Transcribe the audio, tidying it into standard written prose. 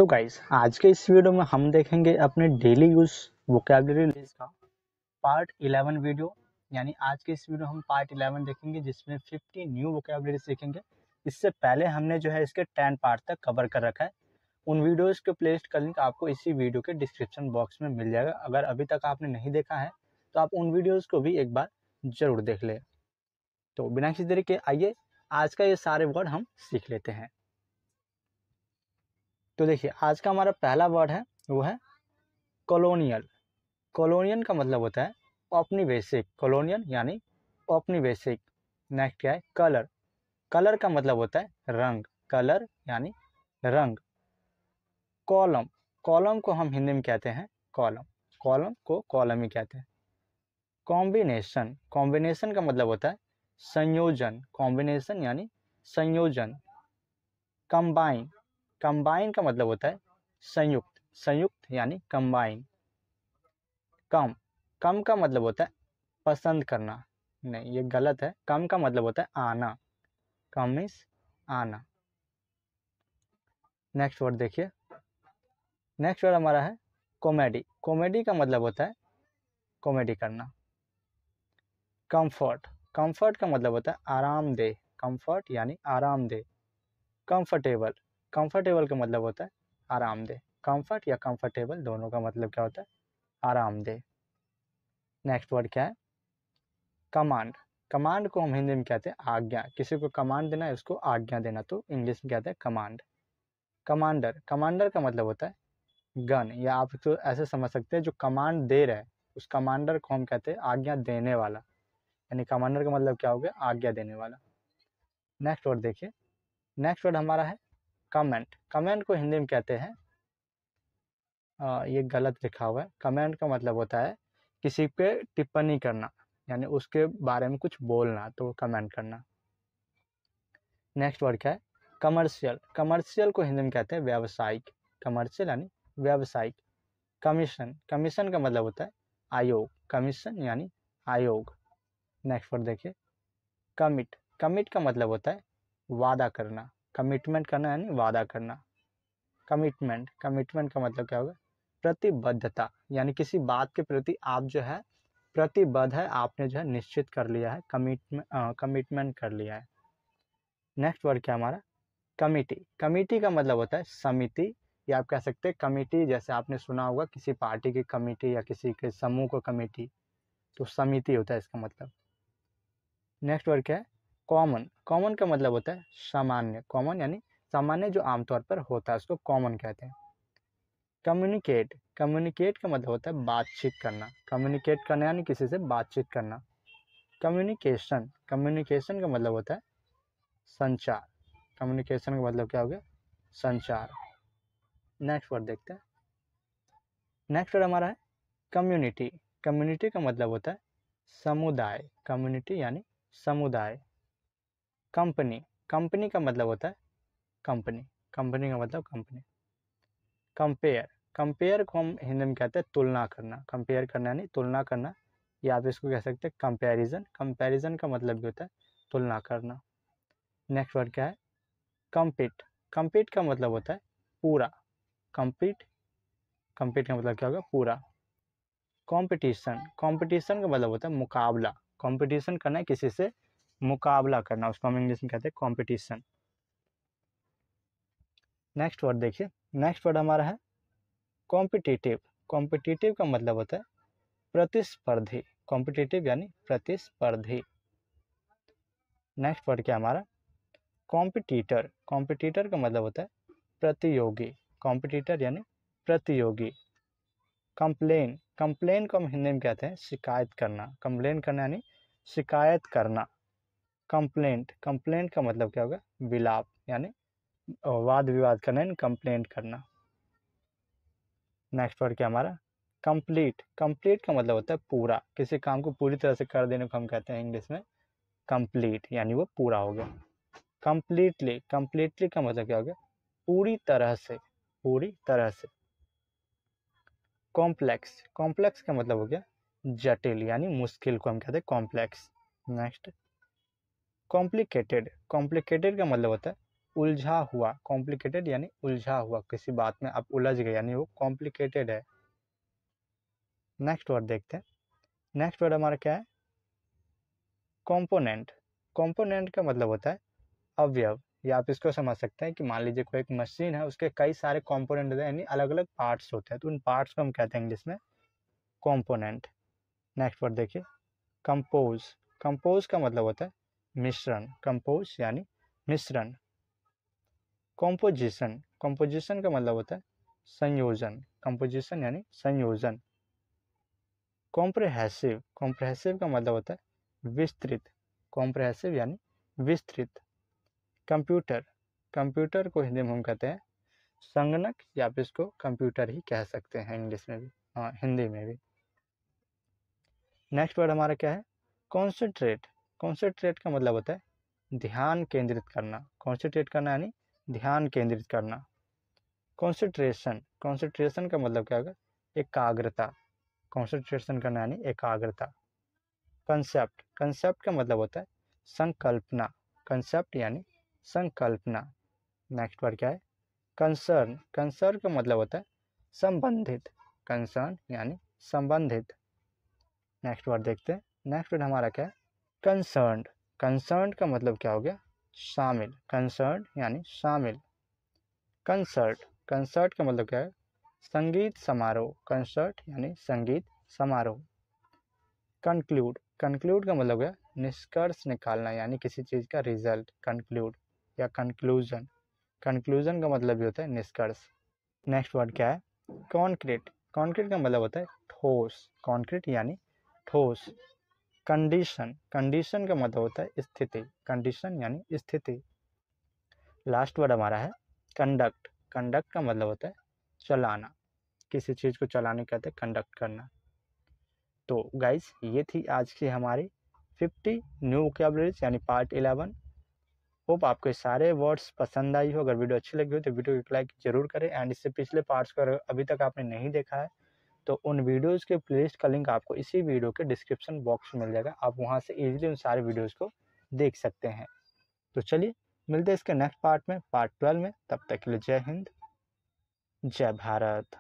So guys, आज के इस वीडियो में हम देखेंगे अपने डेली यूज वोकैबुलरी लिस्ट का पार्ट 11 वीडियो। यानी आज के इस वीडियो हम पार्ट 11 देखेंगे जिसमें 50 न्यू वोकैबुलरी सीखेंगे। इससे पहले हमने जो है इसके 10 पार्ट तक कवर कर रखा है। उन वीडियोस के प्लेलिस्ट का लिंक आपको इसी वीडियो के डिस्क्रिप्शन बॉक्स में मिल जाएगा। अगर अभी तक आपने नहीं देखा है तो आप उन वीडियोज़ को भी एक बार जरूर देख ले। तो बिना किसी देरी के आइए आज का ये सारे वर्ड हम सीख लेते हैं। तो देखिए, आज का हमारा पहला वर्ड है वो है कॉलोनियल। कॉलोनियल का मतलब होता है औपनिवेशिक। कॉलोनियल यानी औपनिवेशिक। नेक्स्ट क्या है कलर। कलर का मतलब होता है रंग। कलर यानी रंग। कॉलम। कॉलम को हम हिंदी में कहते हैं कॉलम। कॉलम को कॉलम ही कहते हैं। कॉम्बिनेशन। कॉम्बिनेशन का मतलब होता है संयोजन। कॉम्बिनेशन यानी संयोजन। कंबाइन। कंबाइन का मतलब होता है संयुक्त। संयुक्त यानी कंबाइन। कम। कम का मतलब होता है पसंद करना। नहीं, ये गलत है। कम का मतलब होता है आना। कम मीन्स आना। नेक्स्ट वर्ड देखिए। नेक्स्ट वर्ड हमारा है कॉमेडी। कॉमेडी का मतलब होता है कॉमेडी करना। कंफर्ट। कंफर्ट का मतलब होता है आरामदेह। कंफर्ट यानी आरामदेह। कंफर्टेबल। कंफर्टेबल का मतलब होता है आरामदेह। कंफर्ट या कंफर्टेबल दोनों का मतलब क्या होता है आरामदेह। नेक्स्ट वर्ड क्या है कमांड। कमांड को हम हिंदी में कहते हैं आज्ञा। किसी को कमांड देना है उसको आज्ञा देना, तो इंग्लिश में कहते हैं कमांड। कमांडर। कमांडर का मतलब होता है गन, या आप तो ऐसे समझ सकते हैं जो कमांड दे रहा है उस कमांडर को हम कहते हैं आज्ञा देने वाला। यानी कमांडर का मतलब क्या हो गया आज्ञा देने वाला। नेक्स्ट वर्ड देखिए। नेक्स्ट वर्ड हमारा है कमेंट। कमेंट को हिंदी में कहते हैं ये गलत लिखा हुआ है। कमेंट का मतलब होता है किसी पे टिप्पणी करना, यानी उसके बारे में कुछ बोलना, तो कमेंट करना। नेक्स्ट वर्ड क्या है कमर्शियल। कमर्शियल को हिंदी में कहते हैं व्यावसायिक। कमर्शियल यानी व्यावसायिक। कमीशन। कमीशन का मतलब होता है आयोग। कमीशन यानी आयोग। नेक्स्ट वर्ड देखिए कमिट। कमिट का मतलब होता है वादा करना। कमिटमेंट करना यानी वादा करना। कमिटमेंट। कमिटमेंट का मतलब क्या होगा प्रतिबद्धता, यानी किसी बात के प्रति आप जो है प्रतिबद्ध है, आपने जो है निश्चित कर लिया है, कमिटमेंट कर लिया है। नेक्स्ट वर्ड क्या हमारा कमिटी। कमिटी का मतलब होता है समिति, या आप कह सकते हैं कमिटी। जैसे आपने सुना होगा किसी पार्टी की कमिटी या किसी के समूह को कमिटी, तो समिति होता है इसका मतलब। नेक्स्ट वर्ड क्या है कॉमन। कॉमन का मतलब होता है सामान्य। कॉमन यानी सामान्य जो आमतौर पर होता है उसको कॉमन कहते हैं। कम्युनिकेट। कम्युनिकेट का मतलब होता है बातचीत करना। कम्युनिकेट करना यानी किसी से बातचीत करना। कम्युनिकेशन। कम्युनिकेशन का मतलब होता है संचार। कम्युनिकेशन का मतलब क्या हो गया संचार। नेक्स्ट वर्ड देखते हैं। नेक्स्ट वर्ड हमारा है कम्युनिटी। कम्युनिटी का मतलब होता है समुदाय। कम्युनिटी यानी समुदाय। कंपनी। कंपनी का मतलब होता है कंपनी। कंपनी का मतलब कंपनी। कंपेयर। कंपेयर को हम हिंदी में कहते हैं तुलना करना। कंपेयर करना यानी तुलना करना, या आप इसको कह सकते हैं कंपैरिजन। कंपैरिजन का मतलब भी होता है तुलना करना। नेक्स्ट वर्ड क्या है कंपीट। कंपीट का मतलब होता है पूरा। कंपीट। कंपीट का मतलब क्या होगा पूरा। कंपटीशन। कंपटीशन का मतलब होता है मुकाबला। कंपटीशन करना है किसी से मुकाबला करना, उसको हम इंग्लिश में कहते हैं कंपटीशन। नेक्स्ट वर्ड देखिए। नेक्स्ट वर्ड हमारा है कॉम्पिटिटिव। कॉम्पिटिटिव का मतलब होता है प्रतिस्पर्धी। कॉम्पिटिटिव यानी प्रतिस्पर्धी। नेक्स्ट वर्ड क्या हमारा कॉम्पिटिटर। कॉम्पिटिटर का मतलब होता है प्रतियोगी। कॉम्पिटिटर यानी प्रतियोगी। कंप्लेन। कंप्लेन को हम हिंदी में कहते हैं शिकायत करना। कंप्लेन करना यानी शिकायत करना। कंप्लेंट। कंप्लेंट का मतलब क्या होगा विलाप, यानी वाद विवाद करना यानी कंप्लेंट करना। नेक्स्ट वर्ड क्या हमारा कंप्लीट। कंप्लीट का मतलब होता है पूरा। किसी काम को पूरी तरह से कर देने को हम कहते हैं इंग्लिश में कंप्लीट, यानी वो पूरा हो गया। कंप्लीटली। कंप्लीटली का मतलब क्या हो गया पूरी तरह से। पूरी तरह से। कॉम्प्लेक्स। कॉम्प्लेक्स का मतलब हो गया जटिल, यानी मुश्किल को हम कहते हैं कॉम्प्लेक्स। Next complicated. कॉम्प्लिकेटेड का मतलब होता है उलझा हुआ, कॉम्प्लिकेटेड यानी उलझा हुआ, किसी बात में आप उलझ गए यानी वो कॉम्प्लिकेटेड है। नेक्स्ट वर्ड देखते हैं। नेक्स्ट वर्ड हमारा क्या है, कॉम्पोनेंट। कॉम्पोनेंट का मतलब होता है अवयव, या आप इसको समझ सकते हैं कि मान लीजिए कोई एक मशीन है, उसके कई सारे कॉम्पोनेंट होते हैं यानी अलग अलग पार्ट्स होते हैं, तो उन पार्ट्स को हम कहते हैं इंग्लिश में कॉम्पोनेंट। नेक्स्ट वर्ड देखिए, कंपोज। कंपोज का मतलब होता है मिश्रण, कंपोज यानी मिश्रण। कॉम्पोजिशन। कॉम्पोजिशन का मतलब होता है संयोजन, कंपोजिशन यानी संयोजन। कॉम्प्रहेसिव। कॉम्प्रहेसिव का मतलब होता है विस्तृत, कॉम्प्रहेसिव यानी विस्तृत। कंप्यूटर। कंप्यूटर को हिंदी में हम कहते हैं संगणक, या आप इसको कंप्यूटर ही कह सकते हैं इंग्लिश में भी, हाँ हिंदी में भी। नेक्स्ट वर्ड हमारा क्या है, कॉन्सेंट्रेट। कॉन्सेंट्रेट का मतलब होता है ध्यान केंद्रित करना, कॉन्सेंट्रेट करना यानी ध्यान केंद्रित करना। कॉन्सेंट्रेशन। कॉन्सेंट्रेशन का मतलब क्या होगा, एकाग्रता, कॉन्सेंट्रेशन करना यानी एकाग्रता। कंसेप्ट। कंसेप्ट का मतलब होता है संकल्पना, कंसेप्ट यानी संकल्पना। नेक्स्ट वर्ड क्या है, कंसर्न। कंसर्न का मतलब होता है संबंधित, कंसर्न यानी संबंधित। नेक्स्ट वर्ड देखते हैं। नेक्स्ट वर्ड हमारा क्या है, कंसर्न्ड। कंसर्न्ड का मतलब क्या हो गया, शामिल, कंसर्न्ड यानी शामिल। कंसर्ट। कंसर्ट का मतलब क्या है, संगीत समारोह, कंसर्ट यानी संगीत समारोह। कंक्लूड। कंक्लूड का मतलब क्या, निष्कर्ष निकालना यानी किसी चीज़ का रिजल्ट, कंक्लूड या कंक्लूजन। कंक्लूजन का मतलब भी होता है निष्कर्ष। नेक्स्ट वर्ड क्या है, कॉन्क्रीट। कॉन्क्रीट का मतलब होता है ठोस, कॉन्क्रीट यानी ठोस। कंडीशन। कंडीशन का मतलब होता है स्थिति, कंडीशन यानी स्थिति। लास्ट वर्ड हमारा है कंडक्ट। कंडक्ट का मतलब होता है चलाना, किसी चीज़ को चलाने कहते हैं कंडक्ट करना। तो गाइस ये थी आज की हमारी 50 न्यू वोकैबुलरीज यानी पार्ट 11। होप आपको ये सारे वर्ड्स पसंद आई हो। अगर वीडियो अच्छी लगी हो तो वीडियो को एक लाइक जरूर करें, एंड इससे पिछले पार्ट्स को अभी तक आपने नहीं देखा है तो उन वीडियोज़ के प्लेलिस्ट का लिंक आपको इसी वीडियो के डिस्क्रिप्शन बॉक्स में मिल जाएगा, आप वहाँ से ईजिली उन सारे वीडियोज़ को देख सकते हैं। तो चलिए मिलते हैं इसके नेक्स्ट पार्ट में, पार्ट 12 में। तब तक के लिए जय हिंद, जय भारत।